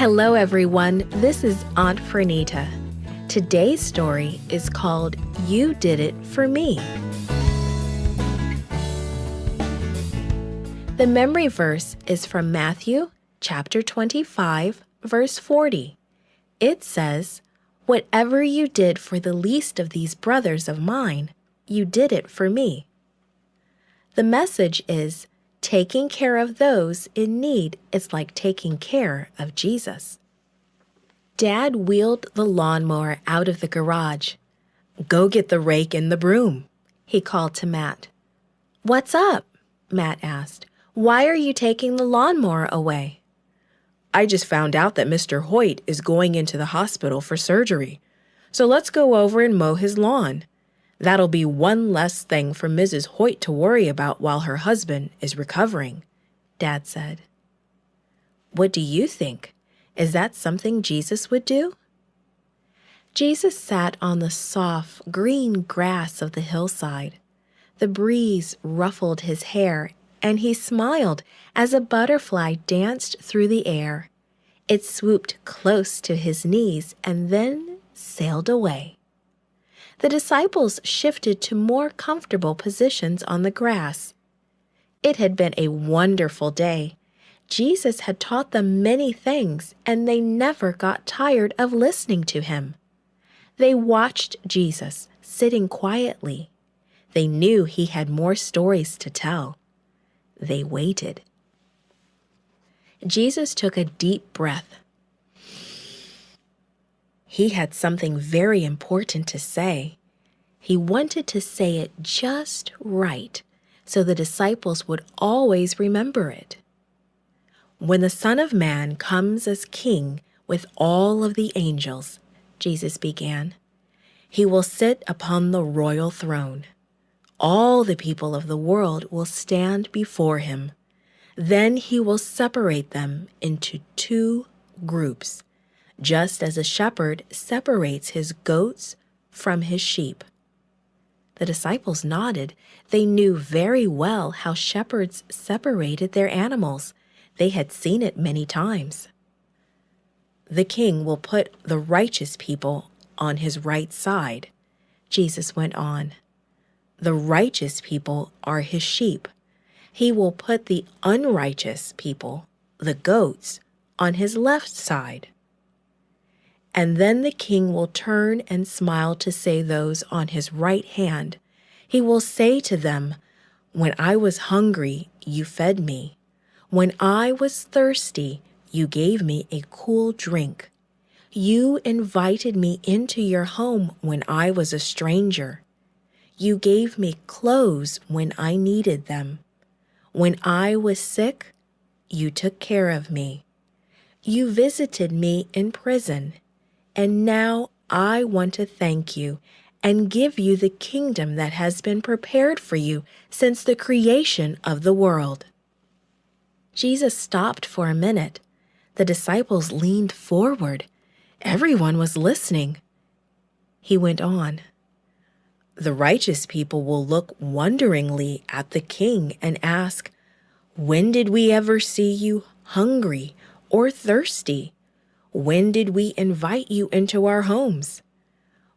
Hello, everyone. This is Aunt Fernita. Today's story is called You Did It For Me. The memory verse is from Matthew chapter 25, verse 40. It says, "Whatever you did for the least of these brothers of mine, you did it for me." The message is, taking care of those in need is like taking care of Jesus. Dad wheeled the lawnmower out of the garage. "Go get the rake and the broom," he called to Matt. "What's up?" Matt asked. "Why are you taking the lawnmower away?" "I just found out that Mr. Hoyt is going into the hospital for surgery. So let's go over and mow his lawn. That'll be one less thing for Mrs. Hoyt to worry about while her husband is recovering," Dad said. What do you think? Is that something Jesus would do? Jesus sat on the soft, green grass of the hillside. The breeze ruffled his hair, and he smiled as a butterfly danced through the air. It swooped close to his knees and then sailed away. The disciples shifted to more comfortable positions on the grass. It had been a wonderful day. Jesus had taught them many things, and they never got tired of listening to him. They watched Jesus sitting quietly. They knew he had more stories to tell. They waited. Jesus took a deep breath. He had something very important to say. He wanted to say it just right, so the disciples would always remember it. "When the Son of Man comes as King with all of the angels," Jesus began, "he will sit upon the royal throne. All the people of the world will stand before him. Then he will separate them into two groups, just as a shepherd separates his goats from his sheep." The disciples nodded. They knew very well how shepherds separated their animals. They had seen it many times. "The king will put the righteous people on his right side," Jesus went on. "The righteous people are his sheep. He will put the unrighteous people, the goats, on his left side. And then the king will turn and smile to say those on his right hand. He will say to them, 'When I was hungry, you fed me. When I was thirsty, you gave me a cool drink. You invited me into your home when I was a stranger. You gave me clothes when I needed them. When I was sick, you took care of me. You visited me in prison. And now I want to thank you and give you the kingdom that has been prepared for you since the creation of the world." Jesus stopped for a minute. The disciples leaned forward. Everyone was listening. He went on, "The righteous people will look wonderingly at the king and ask, 'When did we ever see you hungry or thirsty? When did we invite you into our homes?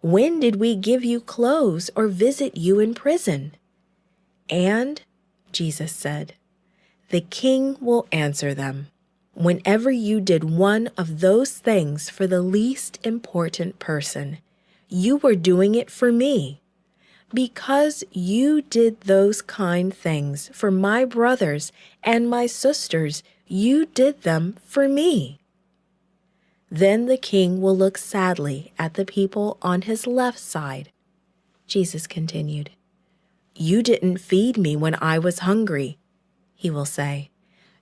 When did we give you clothes or visit you in prison?' And," Jesus said, "the king will answer them, 'Whenever you did one of those things for the least important person, you were doing it for me. Because you did those kind things for my brothers and my sisters, you did them for me.' Then the king will look sadly at the people on his left side." Jesus continued, "You didn't feed me when I was hungry," he will say.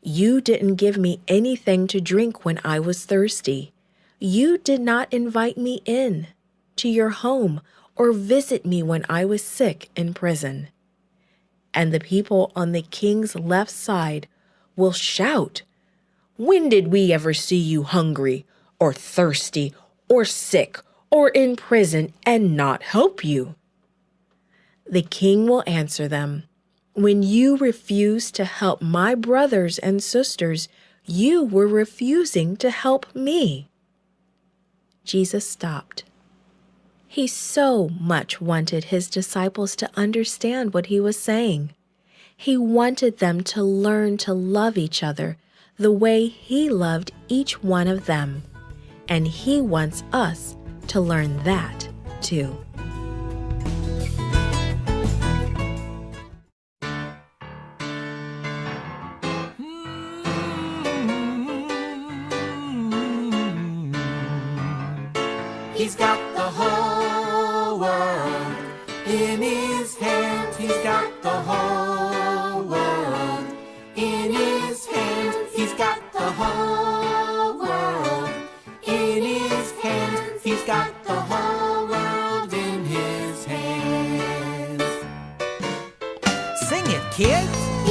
"You didn't give me anything to drink when I was thirsty. You did not invite me in to your home or visit me when I was sick in prison." And the people on the king's left side will shout, "When did we ever see you hungry or thirsty or sick or in prison and not help you?" The king will answer them, "When you refused to help my brothers and sisters, You were refusing to help me." Jesus stopped. He so much wanted his disciples to understand what he was saying. He wanted them to learn to love each other the way he loved each one of them. And he wants us to learn that too. He's got the whole world in his hands. He's got the whole world in his hands. He's got the whole world in his hands. He's got the whole world in his hands. Sing it, kids!